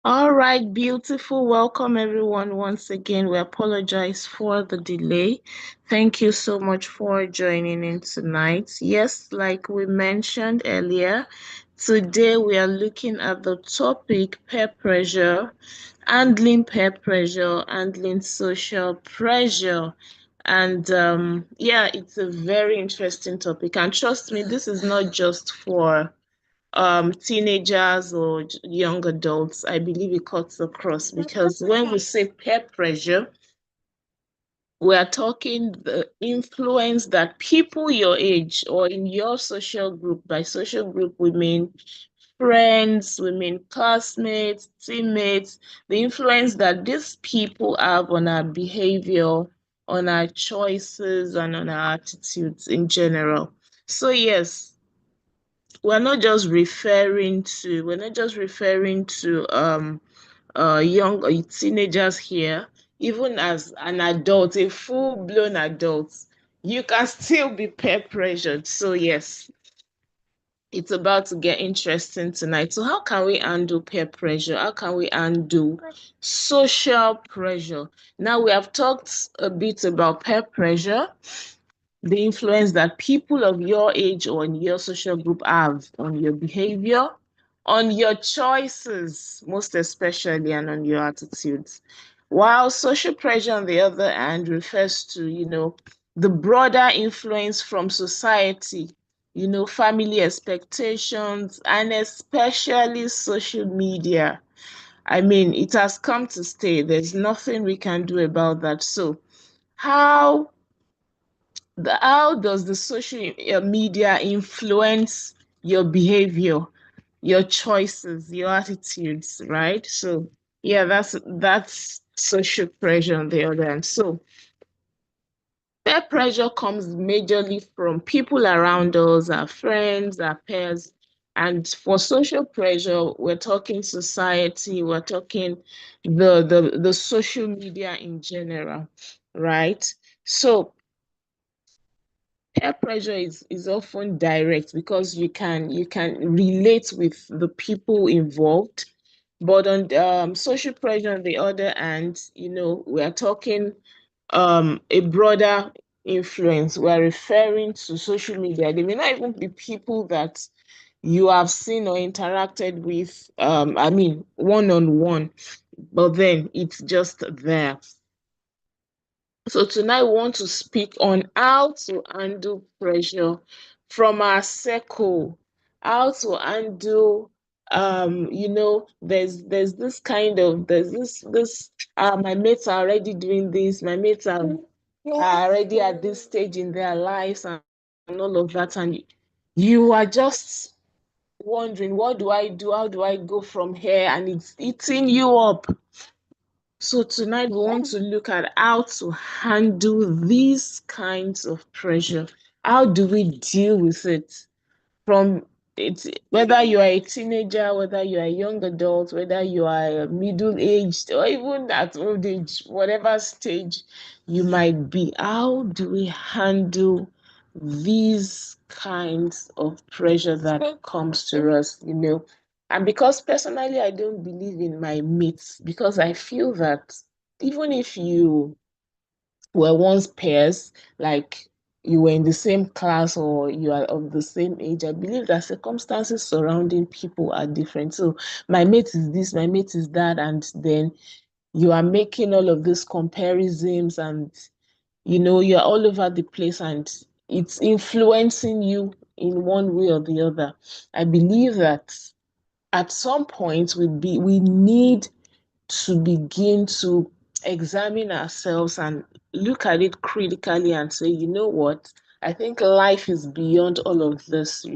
All right, beautiful. Welcome everyone once again. We apologize for the delay. Thank you so much for joining in tonight. Yes, like we mentioned earlier, today we are looking at the topic peer pressure, handling social pressure. And yeah, it's a very interesting topic. And trust me, this is not just for teenagers or young adults. I believe it cuts across because when we say peer pressure, we are talking the influence that people your age or in your social group, by social group we mean friends, we mean classmates, teammates, the influence that these people have on our behavior, on our choices, and on our attitudes in general. So yes, we're not just referring to young teenagers here. Even as an adult, a full-blown adult, you can still be peer pressured. So yes, it's about to get interesting tonight. So how can we handle peer pressure? How can we handle social pressure? Now we have talked a bit about peer pressure, the influence that people of your age or in your social group have on your behavior, on your choices, most especially, and on your attitudes. While social pressure, on the other hand, refers to, the broader influence from society, family expectations, and especially social media. I mean, it has come to stay. There's nothing we can do about that. So, how how does the social media influence your behavior, your choices, your attitudes, right? So yeah, that's social pressure on the other hand. So peer pressure comes majorly from people around us, our friends, our peers. And for social pressure, we're talking society, we're talking the social media in general, right? So peer pressure is often direct because you can relate with the people involved. But on social pressure on the other hand, we are talking a broader influence. We are referring to social media. They may not even be people that you have seen or interacted with, I mean, one on one, but then it's just there. So tonight we want to speak on how to handle pressure from our circle, how to handle there's this my mates are already doing this, my mates are already at this stage in their lives and all of that, and you are just wondering, what do I do? How do I go from here? And it's eating you up. So tonight we want to look at how to handle these kinds of pressure. How do we deal with it? From it's whether you are a teenager, whether you are a young adult, whether you are middle aged, or even at old age, whatever stage you might be. How do we handle these kinds of pressure that comes to us, And because personally I don't believe in my mates, because I feel that even if you were once peers, like you were in the same class or you are of the same age, I believe that circumstances surrounding people are different. So my mate is this, my mate is that, and then you are making all of these comparisons and you're all over the place and it's influencing you in one way or the other. I believe that at some point we need to begin to examine ourselves and look at it critically and say, you know what? I think life is beyond all of this,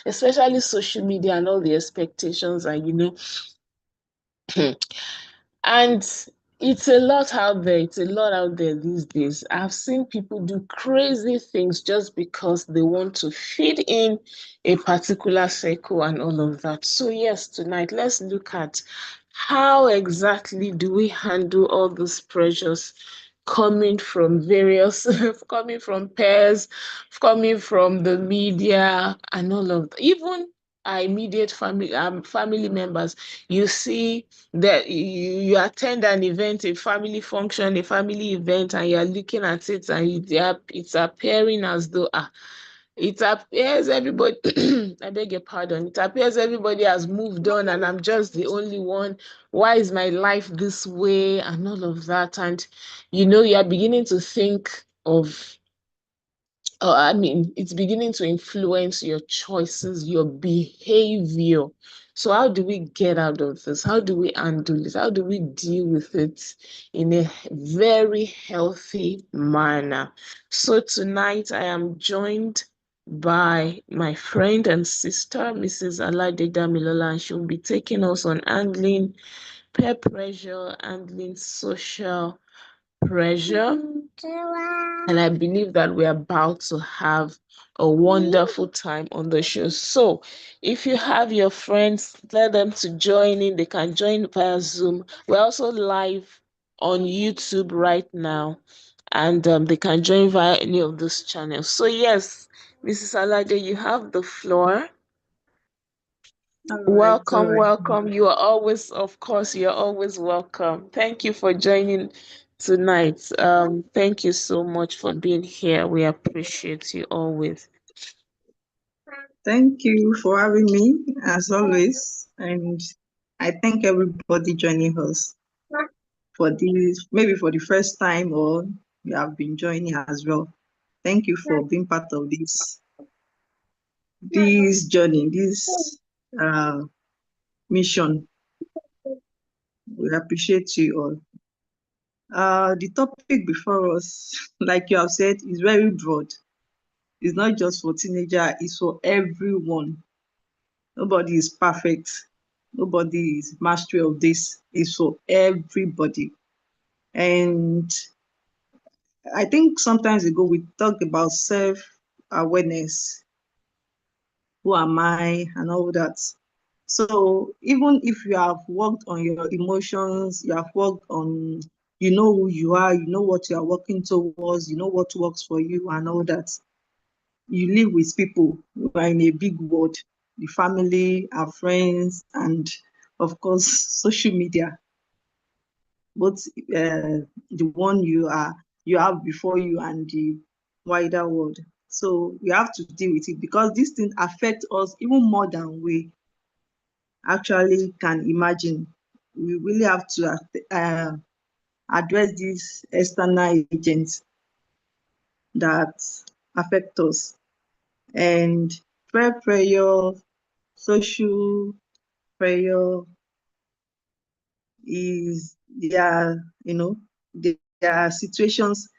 especially social media and all the expectations and and it's a lot out there. It's a lot out there these days. I've seen people do crazy things just because they want to fit in a particular circle and all of that. So, yes, tonight, let's look at how exactly do we handle all those pressures coming from various, coming from peers, coming from the media, and all of that. Even our immediate family members. You see that you attend an event, a family function, a family event, and you're looking at it, and it's appearing as though it appears everybody, I beg your pardon, it appears everybody has moved on and I'm just the only one. Why is my life this way? And all of that. And you're beginning to think of, it's beginning to influence your choices, your behavior. So how do we get out of this? How do we handle it? How do we deal with it in a very healthy manner? So tonight I am joined by my friend and sister, Mrs. Alade Damilola, and she'll be taking us on handling peer pressure, handling social pressure. And I believe that we're about to have a wonderful time on the show. So if you have your friends, let them to join in. They can join via Zoom. We're also live on YouTube right now, and they can join via any of those channels. So yes, Mrs. Alade, you have the floor. Welcome, welcome. You are always, of course, you're always welcome. Thank you for joining tonight. Thank you so much for being here. We appreciate you always. Thank you for having me, as always. And I thank everybody joining us for this, maybe for the first time, or you have been joining as well. Thank you for being part of this journey, this mission. We appreciate you all. The topic before us, like you have said, is very broad. It's not just for teenagers, it's for everyone. Nobody is perfect. Nobody is mastery of this. It's for everybody. And I think sometimes ago we talked about self-awareness. Who am I and all that. So even if you have worked on your emotions, you have worked on, you know who you are, you know what you are working towards, you know what works for you and all that. You live with people who are in a big world, the family, our friends, and of course, social media, both the one you have before you and the wider world. So we have to deal with it because this thing affects us even more than we actually can imagine. We really have to address these external agents that affect us. And peer pressure, social pressure is there are situations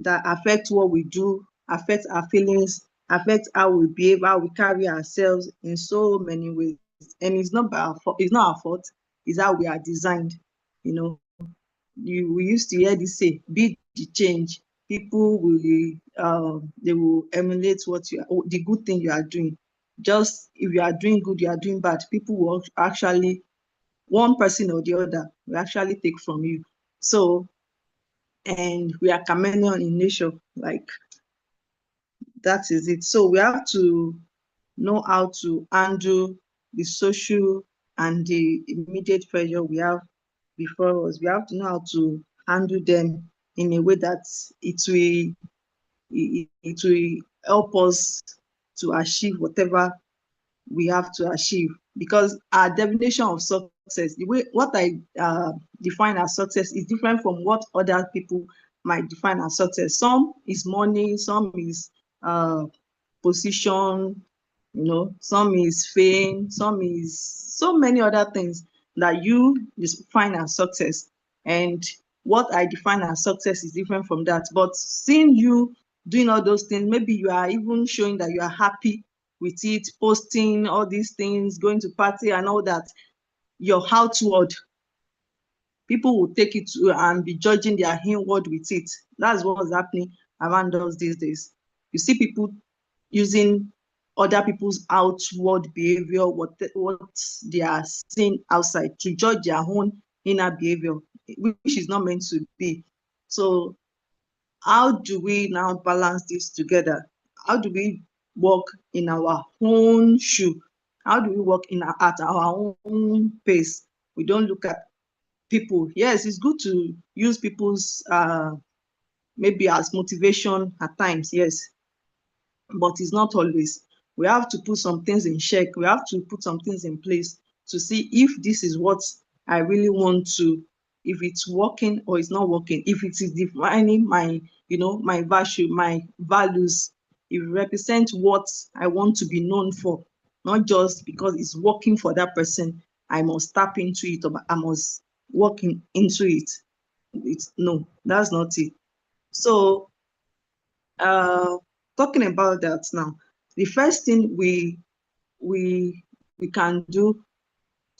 that affect what we do, affect our feelings, affect how we behave, how we carry ourselves in so many ways. And it's not it's not our fault, it's how we are designed. We used to hear this say, be the change. People will they will emulate the good thing you are doing. Just if you are doing good, you are doing bad, people will actually, one person or the other will actually take from you. So, and we are chameleon in nature, like that is it. So we have to know how to handle the social and the immediate pressure we have before us. We have to know how to handle them in a way that it will help us to achieve whatever we have to achieve. Because our definition of success, the way what I define as success is different from what other people might define as success. Some is money, some is position, some is fame, some is so many other things that you define as success. And what I define as success is different from that. But seeing you doing all those things, maybe you are even showing that you are happy with it, posting all these things, going to party and all that, your outward, people will take it to and be judging their inward with it. That's what's happening around us these days. You see people using other people's outward behavior, what they are seeing outside, to judge their own inner behavior, which is not meant to be. So how do we now balance this together? How do we walk in our own shoe How do we work at our own pace? We don't look at people. Yes, it's good to use people's maybe as motivation at times, yes, but it's not always. We have to put some things in check. We have to put some things in place to see if this is what I really want to, if it's working or it's not working, if it is defining my, my virtue, my values, if it represents what I want to be known for, not just because it's working for that person, I must tap into it or I must walk into it. No, that's not it. So talking about that now, the first thing we can do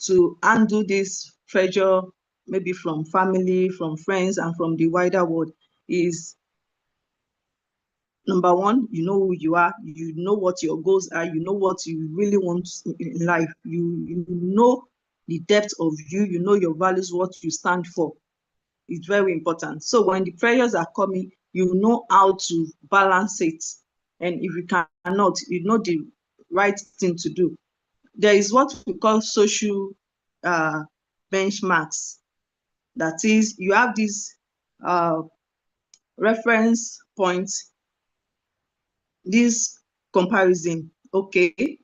to undo this pressure, maybe from family, from friends, and from the wider world, is number one, you know who you are, you know what your goals are, you know what you really want in life, you know the depth of you, you know your values, what you stand for. It's very important. So when the pressures are coming, you know how to balance it. And if you cannot, you know the right thing to do. There is what we call social benchmarks. That is, you have this reference points, this comparison. Okay,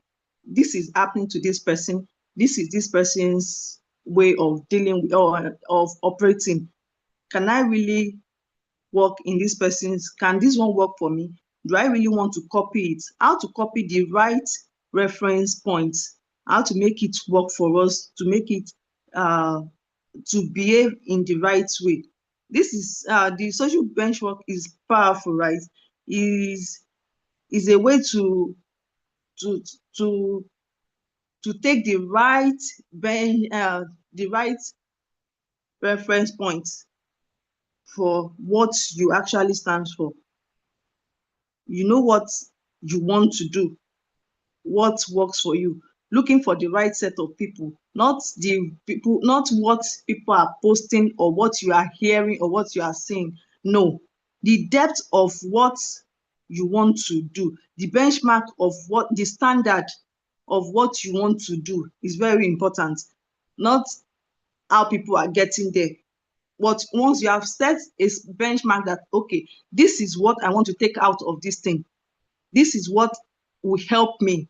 this is happening to this person. This is this person's way of dealing with or of operating. Can I really work in this person's, can this one work for me? Do I really want to copy it? How to copy the right reference points, how to make it work for us, to make it to behave in the right way. This is the social benchmark is powerful, right? Is a way to to to to take the right the right reference points for what you actually stand for. You know what you want to do, what works for you, looking for the right set of people, not the people, not what people are posting or what you are hearing or what you are seeing. No, the depth of what you want to do, the benchmark of what the standard of what you want to do is very important, not how people are getting there. But once you have set a benchmark that, okay, this is what I want to take out of this thing, this is what will help me,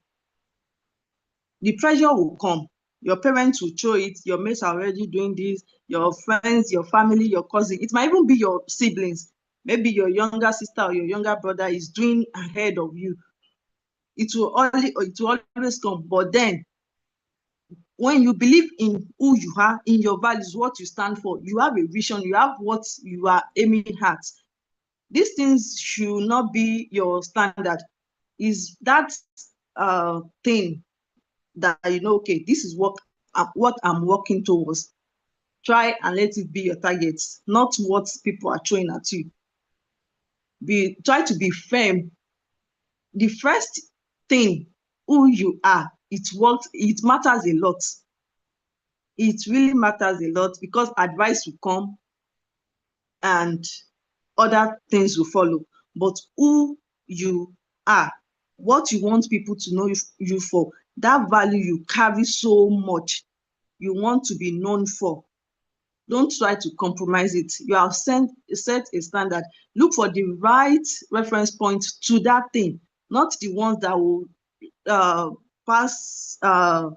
the pressure will come. Your parents will show it, your mates are already doing this, your friends, your family, your cousin, it might even be your siblings. Maybe your younger sister or your younger brother is doing ahead of you. It will always come. But then when you believe in who you are, in your values, what you stand for, you have a vision, you have what you are aiming at. These things should not be your standard. Is that thing that you know, okay, this is what I'm working towards. Try and let it be your target, not what people are throwing at you. Try to be firm. The first thing, who you are, it matters a lot. It really matters a lot because advice will come and other things will follow. But who you are, what you want people to know you for, that value you carry so much, you want to be known for. Don't try to compromise it. You have set a standard. Look for the right reference point to that thing, not the ones that will pass, that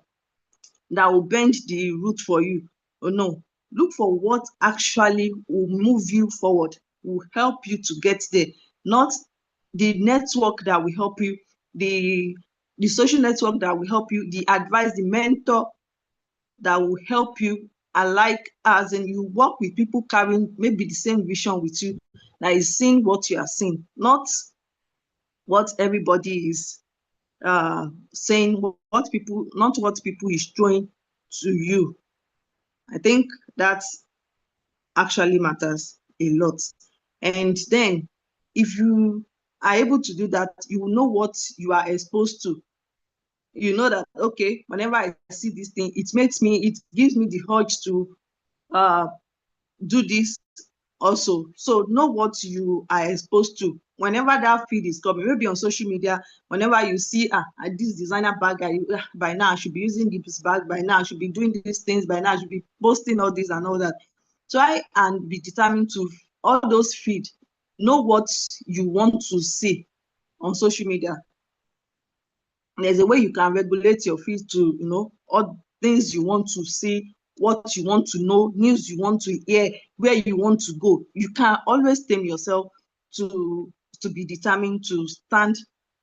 will bend the route for you. Oh, no. Look for what actually will move you forward, will help you to get there, not the network that will help you, the social network that will help you, the advice, the mentor that will help you. And like, as in, you work with people carrying maybe the same vision with you, that is seeing what you are seeing, not what everybody is saying, not what people is throwing to you. I think that actually matters a lot. And then if you are able to do that, you will know what you are exposed to. You know that, okay, whenever I see this thing, it gives me the urge to do this also. So know what you are exposed to. whenever that feed is coming, maybe on social media, whenever you see this designer bag, by now I should be using this bag, by now I should be doing these things, by now I should be posting all this and all that. Try and be determined to all those feed. Know what you want to see on social media. There's a way you can regulate your feed to, all things you want to see, what you want to know, news you want to hear, where you want to go. You can always tame yourself to be determined to stand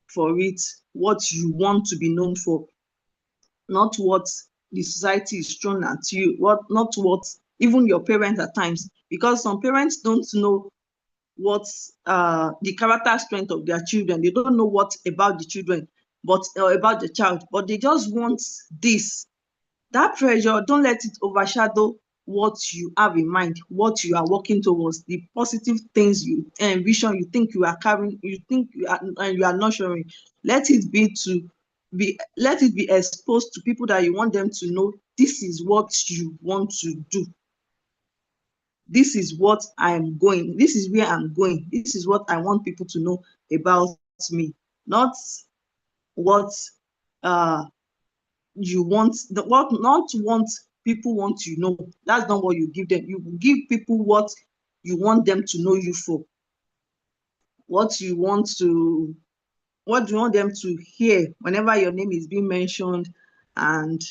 for it, what you want to be known for, not what the society is thrown at you, not what even your parents at times, because some parents don't know what the character strength of their children. They don't know what about the children, but about the child, but they just want this. That pressure, don't let it overshadow what you have in mind, what you are working towards, the positive things you envision, you think you are carrying, you think you are nurturing. Let it be exposed to people that you want them to know this is what you want to do. This is what I'm going, this is where I'm going, this is what I want people to know about me, not what you want, not what people want to know. That's not what you give them. You give people what you want them to know you for, what you want them to hear whenever your name is being mentioned, and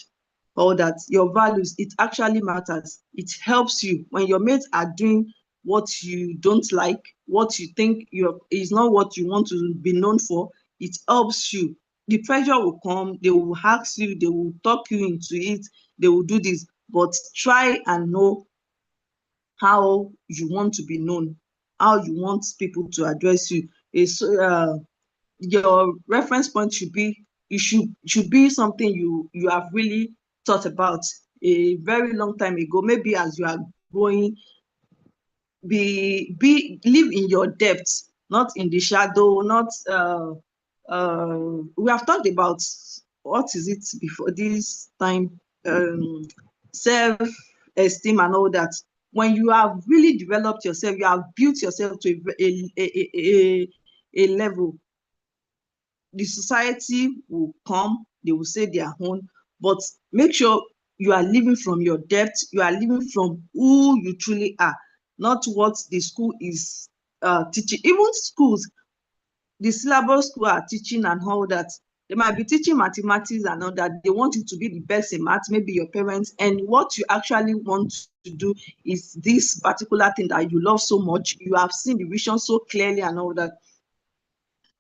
all that. Your values, it actually matters. It helps you when your mates are doing what you don't like, what you think is not what you want to be known for. It helps you. The pressure will come, they will ask you, they will talk you into it, they will do this, but try and know how you want to be known, how you want people to address you. Your reference point should be, it should be something you have really thought about a very long time ago. Maybe as you are growing, live in your depth, not in the shadow, not we have talked about what is it before this time, self-esteem and all that. When you have really developed yourself, you have built yourself to a level, the society will come, they will say their own, but make sure you are living from your depth, you are living from who you truly are, not what the school is teaching. Even schools, the syllabus school are teaching and all that, they might be teaching mathematics and all that. They want you to be the best in math, maybe your parents, and what you actually want to do is this particular thing that you love so much. You have seen the vision so clearly and all that.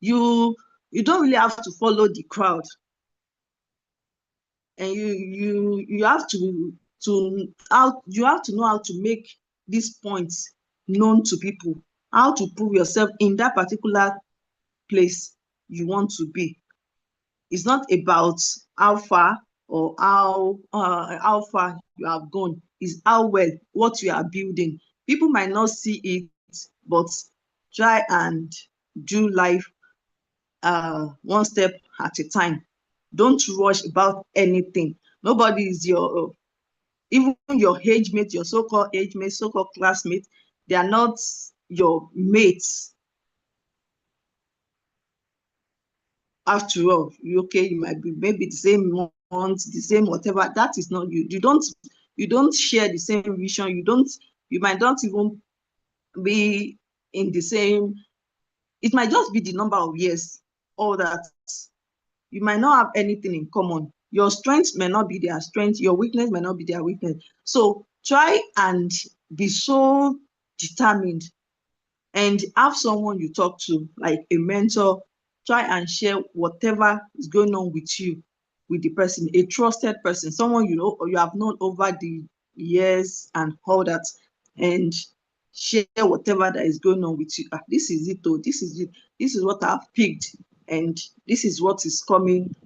You don't really have to follow the crowd, and you have to know how to make these points known to people, how to prove yourself in that particular place you want to be. It's not about how far or how far you have gone. It's how well what you are building. People might not see it, but try and do life one step at a time. Don't rush about anything. Nobody is even your age mate, your so-called age mate, so-called classmate, they are not your mates. After all, you might be maybe the same month, the same whatever. That is not you. You don't share the same vision. You might not even be in the same, it might just be the number of years, all that. You might not have anything in common. Your strength may not be their strength, your weakness may not be their weakness. So try and be so determined and have someone you talk to, like a mentor. Try and share whatever is going on with you, with the person, a trusted person, someone you know or you have known over the years and all that, and share whatever that is going on with you. This is it, though. This is it. This is what I've picked, and this is what is coming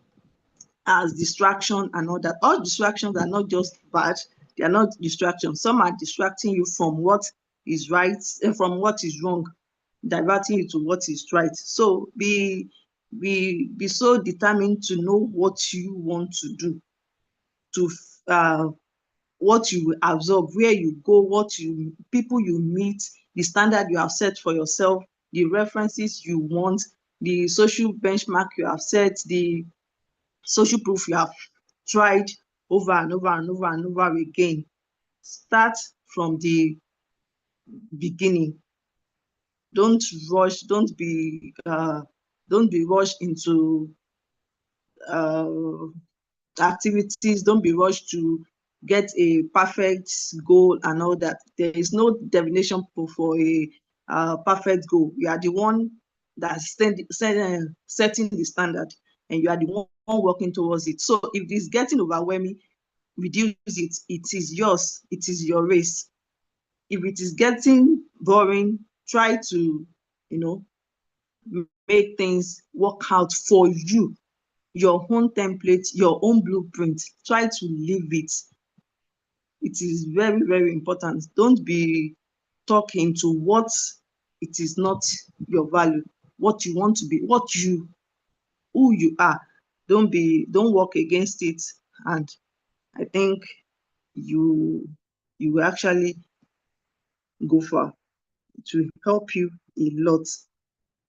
as distraction and all that. All distractions are not just bad. They are not distractions. Some are distracting you from what is right and from what is wrong, diverting you to what is right. So be so determined to know what you want to do, to what you absorb, where you go, people you meet, the standard you have set for yourself. the references you want, the social benchmark you have set, the social proof you have tried over and over and over and over again. Start from the beginning. Don't rush, don't be rushed into activities, don't be rushed to get a perfect goal and all that. There is no definition for a perfect goal. You are the one that's setting the standard, and you are the one working towards it. So if it's getting overwhelming, reduce it. It is yours. It is your race. If it is getting boring, try to, make things work out for you, your own template, your own blueprint. Try to live it. It is very, very important. Don't be talking to what it is not your value, what you want to be, who you are. Don't work against it. And I think you will actually go far. It will help you a lot.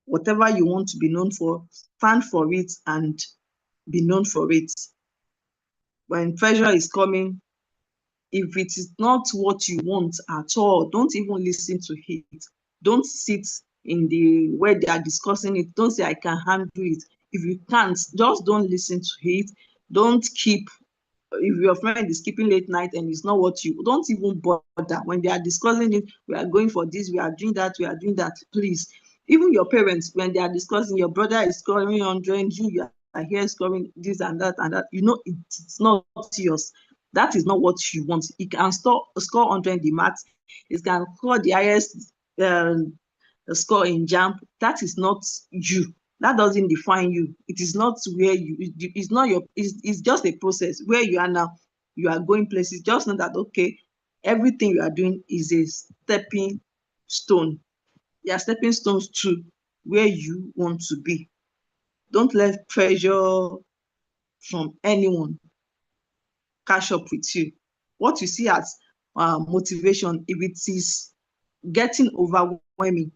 Whatever you want to be known for, stand for it and be known for it. When pressure is coming, if it is not what you want at all, don't even listen to it. Don't sit in the where they are discussing it. Don't say I can handle it. If you can't, just don't listen to it. Don't keep, if your friend is keeping late night and it's not what you, don't even bother. When they are discussing it, we are going for this, we are doing that, please. Even your parents, when they are discussing, your brother is scoring 100, you are here scoring this and that, it's not yours. That is not what you want. You can score 100 in maths, it can score the highest score in JAMB. That is not you. That doesn't define you. It is not where it's not your, it's just a process. Where you are now, you are going places. Just know that, okay, everything you are doing is a stepping stone. You are stepping stones to where you want to be. Don't let pressure from anyone catch up with you. What you see as motivation, if it is getting overwhelming,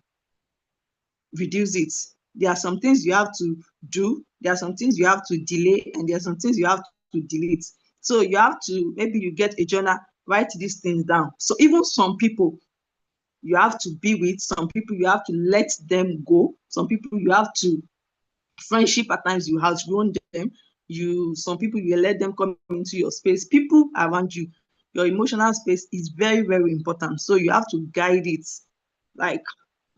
reduce it. There are some things you have to do, there are some things you have to delay, and there are some things you have to delete. So you have to, maybe you get a journal, write these things down. So even some people you have to be with, some people you have to let them go, some people you have to, friendship at times you outgrown them, some people you let them come into your space. People around you, your emotional space is very, very important. So you have to guide it like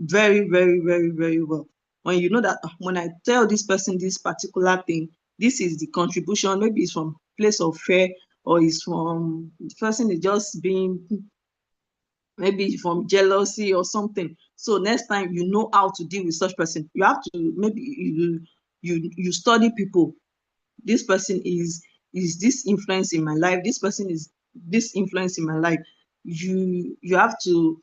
very, very, very, very well. When you know that when I tell this person this particular thing, this is the contribution, maybe it's from place of fear, or it's from the person is just being, maybe from jealousy or something. So next time you know how to deal with such person. You have to, maybe you study people. This person is this influence in my life, this person is this influence in my life. You have to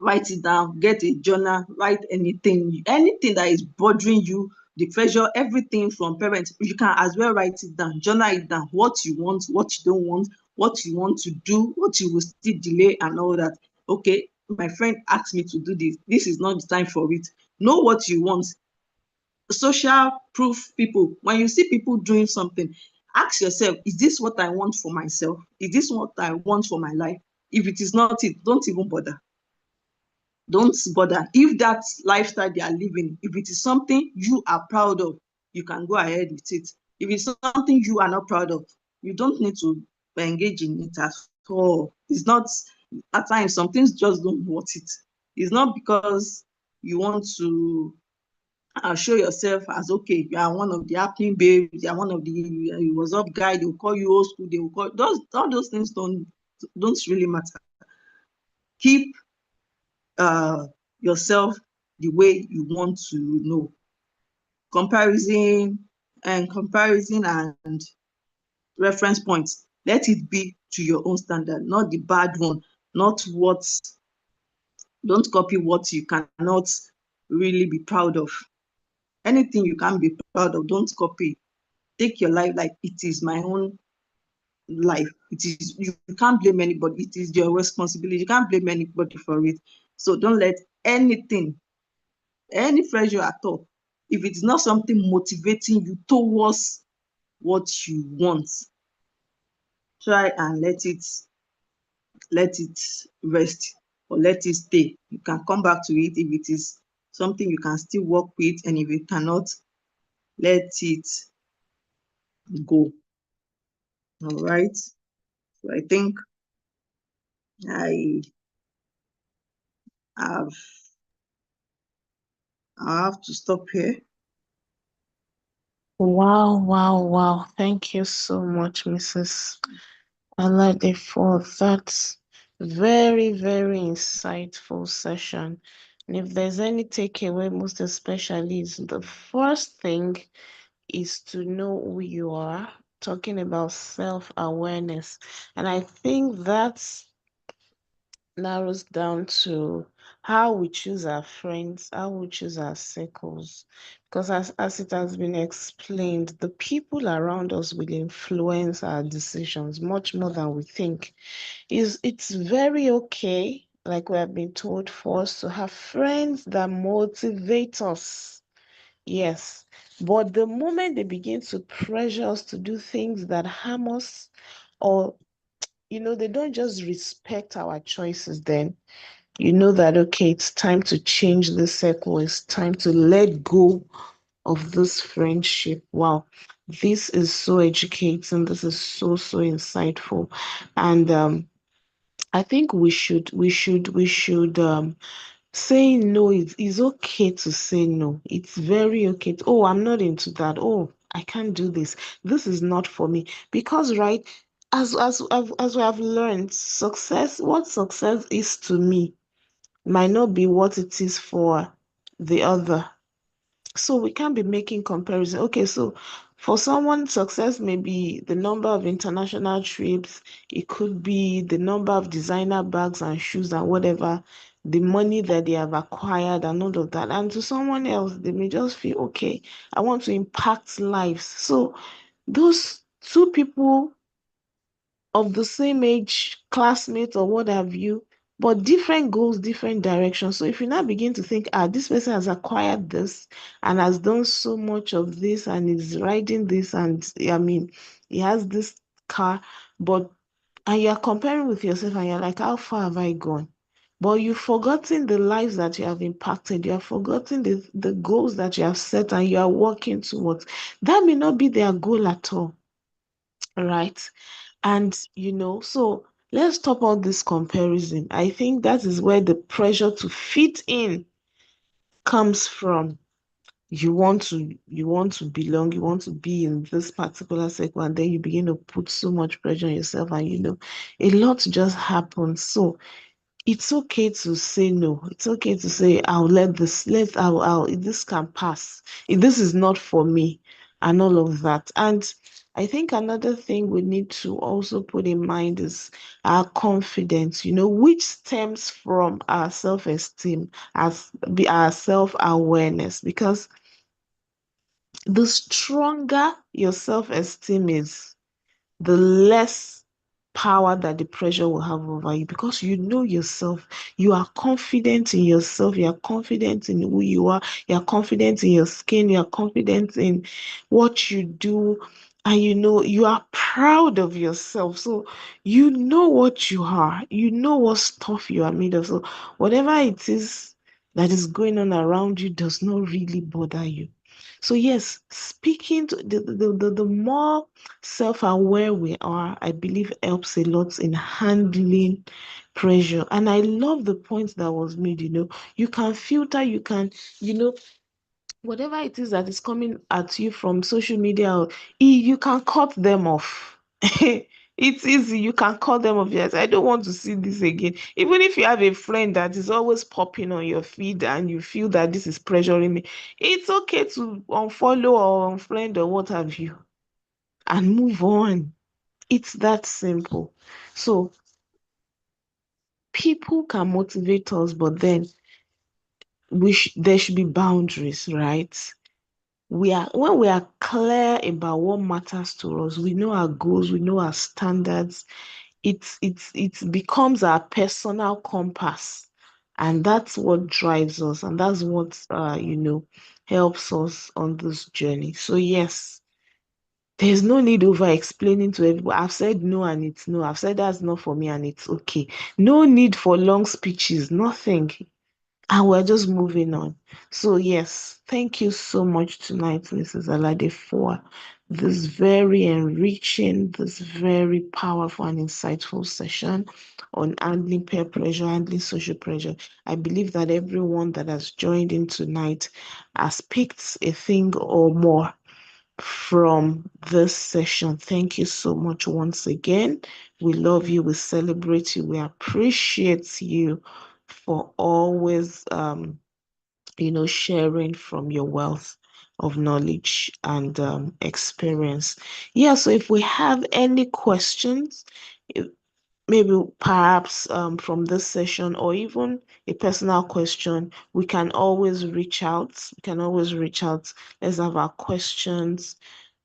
write it down, get a journal, write anything that is bothering you, the pressure, everything from parents. You can as well write it down, journal it down, what you want, what you don't want, what you want to do, what you will still delay, and all that. Okay, my friend asked me to do this, this is not the time for it. Know what you want. Social proof people, when you see people doing something, ask yourself, is this what I want for myself? Is this what I want for my life? If it is not it, don't even bother. Don't bother. If that lifestyle they are living, if it is something you are proud of, you can go ahead with it. If it's something you are not proud of, you don't need to engage in it at all. It's not, at times some things just don't want it. It's not because you want to show yourself as, okay, you are one of the happening babes, you are one of the what's up guy, they will call you old school, they will call all those things don't really matter. Keep yourself the way you want to know. Comparison and reference points, let it be to your own standard, not the bad one, not what, don't copy what you cannot really be proud of. Anything you can't be proud of, don't copy. Take your life like it is my own life. It is, you can't blame anybody, it is your responsibility. You can't blame anybody for it. So don't let anything any pressure at all, if it's not something motivating you towards what you want, try and let it rest or let it stay. You can come back to it if it is something you can still work with, and if you cannot, let it go. All right. So I think I have to stop here. Wow, wow, wow. Thank you so much, Mrs. Alade, for that very, very insightful session. And if there's any takeaway, most especially, is the first thing is to know who you are, talking about self-awareness. And I think that's narrows down to how we choose our friends, how we choose our circles. Because as it has been explained, the people around us will influence our decisions much more than we think. It's very okay, like we have been told, for us to have friends that motivate us. Yes. But the moment they begin to pressure us to do things that harm us, or they don't just respect our choices, then that, okay, it's time to change the circle. It's time to let go of this friendship. Wow, this is so educating. This is so, so insightful. And I think we should saying no is okay to say no. It's very okay. Oh, I'm not into that. Oh, I can't do this. This is not for me. Because, right, as we have learned, what success is to me might not be what it is for the other. So we can't be making comparison. Okay, so for someone, success may be the number of international trips, it could be the number of designer bags and shoes and whatever, the money that they have acquired and all of that. And to someone else, they may just feel, okay, I want to impact lives. So those two people of the same age, classmates or what have you, but different goals, different directions. So if you now begin to think, this person has acquired this and has done so much of this and is riding this, and I mean, he has this car, and you're comparing with yourself and you're like, how far have I gone? But you've forgotten the lives that you have impacted. You have forgotten the goals that you have set and you are working towards. That may not be their goal at all, right? And, so let's stop all this comparison. I think that is where the pressure to fit in comes from. You want to belong, you want to be in this particular circle, and then you begin to put so much pressure on yourself, and a lot just happens. So it's okay to say no. It's okay to say, I'll let this, this can pass. This is not for me, and all of that. And I think another thing we need to also put in mind is our confidence, which stems from our self-esteem, our self-awareness, because the stronger your self-esteem is, the less power that the pressure will have over you, because you know yourself, you are confident in yourself, you are confident in who you are, you are confident in your skin, you are confident in what you do, and you are proud of yourself. So you know what you are, you know what stuff you are made of. So whatever it is that is going on around you does not really bother you. So yes, speaking to the more self-aware we are, I believe helps a lot in handling pressure. And I love the point that was made, you can filter, you know, whatever it is that is coming at you from social media, you can cut them off. It's easy. You can cut them off. Yes, I don't want to see this again. Even if you have a friend that is always popping on your feed and you feel that this is pressuring me, it's okay to unfollow or unfriend or what have you and move on. It's that simple. So people can motivate us, but then there should be boundaries, right? When we are clear about what matters to us, we know our goals, we know our standards, it becomes our personal compass, And that's what drives us, and that's what helps us on this journey. So yes, there's no need over explaining to everybody. I've said no and it's no. I've said that's not for me and it's okay. No need for long speeches, nothing. And we're just moving on. So yes, thank you so much tonight, Mrs. Alade, for this very enriching, this very powerful and insightful session on handling peer pressure, handling social pressure. I believe that everyone that has joined in tonight has picked a thing or more from this session. Thank you so much once again. We love you, we celebrate you, we appreciate you for always sharing from your wealth of knowledge and experience. Yeah, so if we have any questions, maybe perhaps from this session or even a personal question, we can always reach out. We can always reach out. Let's have our questions.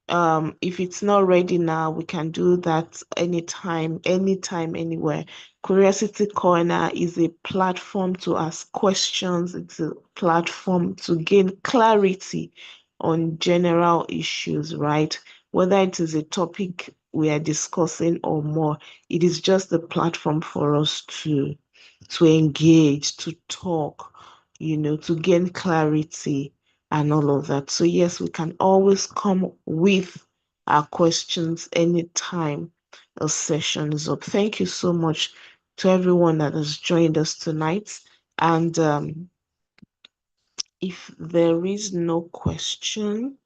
If it's not ready now, we can do that anytime, anywhere. Curiosity Corner is a platform to ask questions. It's a platform to gain clarity on general issues, right? Whether it is a topic we are discussing or more, it is just a platform for us to engage, to talk, to gain clarity and all of that. So yes, we can always come with our questions anytime a session is up. Thank you so much to everyone that has joined us tonight. And if there is no question,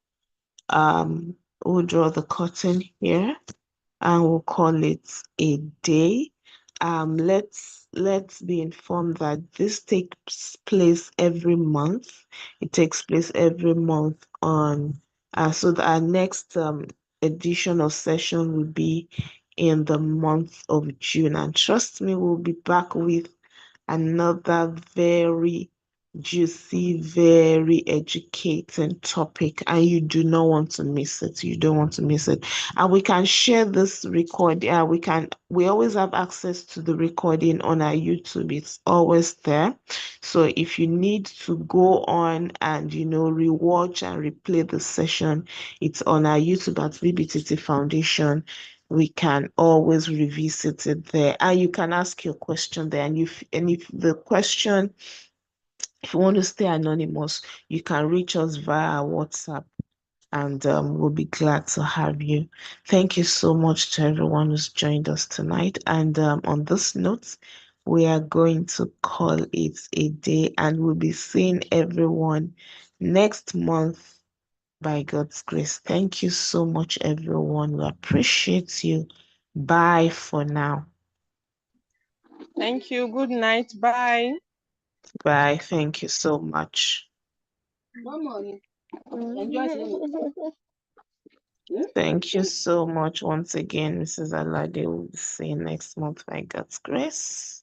we'll draw the curtain here and we'll call it a day. Let's be informed that this takes place every month. It takes place every month on so that our next edition or session will be in the month of June. And trust me, we'll be back with another very juicy, very educating topic, and you do not want to miss it. You don't want to miss it. And we can share this record. We always have access to the recording on our YouTube. It's always there. So if you need to go on and rewatch and replay the session, it's on our YouTube at BBTT Foundation. We can always revisit it there, and you can ask your question there. And if the question, if you want to stay anonymous, you can reach us via WhatsApp, and we'll be glad to have you. Thank you so much to everyone who's joined us tonight. And on this note, we are going to call it a day, and we'll be seeing everyone next month by God's grace. Thank you so much, everyone. We appreciate you. Bye for now. Thank you. Good night. Bye. Bye. Thank you so much. Thank you so much once again, Mrs. Alade. We'll see you next month by God's grace.